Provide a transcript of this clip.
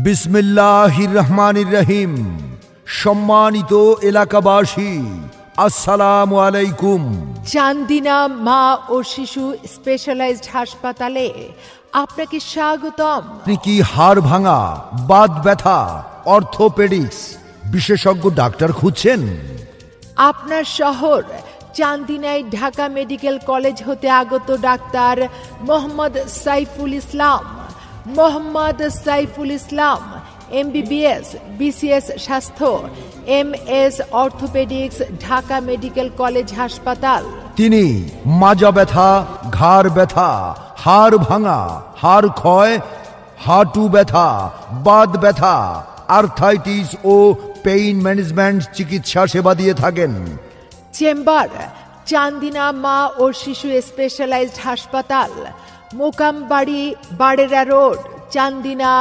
বিসমিল্লাহির রহমানির রহিম। সম্মানিত এলাকাবাসী, আসসালামু আলাইকুম। চান্দিনা মা ও শিশু স্পেশালাইজড হাসপাতালে আপনাকে স্বাগতম। আপনি কি হাড় ভাঙা, বাত ব্যথা, অর্থোপেডিক্স বিশেষজ্ঞ ডাক্তার খুঁজছেন? আপনার শহর চান্দিনায় ঢাকা মেডিকেল কলেজ হতে আগত doctor Mohammad Saiful Islam MBBS, BCS স্বাস্থ্য, MS orthopaedics, Dhaka medical college হাসপাতাল। তিনি মাজা ব্যথা, ঘাড় ব্যথা, হাড় ভাঙা, হাড় ক্ষয়, হাঁটু ব্যথা, বাত ব্যথা, আর্থাইটিস ও পেইন ম্যানেজমেন্ট চিকিৎসা সেবা দিয়ে থাকেন। চেম্বার চান্দিনা মা ও শিশু স্পেশালাইজড হাসপাতাল, মোকামবাড়ি, বাড়েরা রোড, চান্দিনা।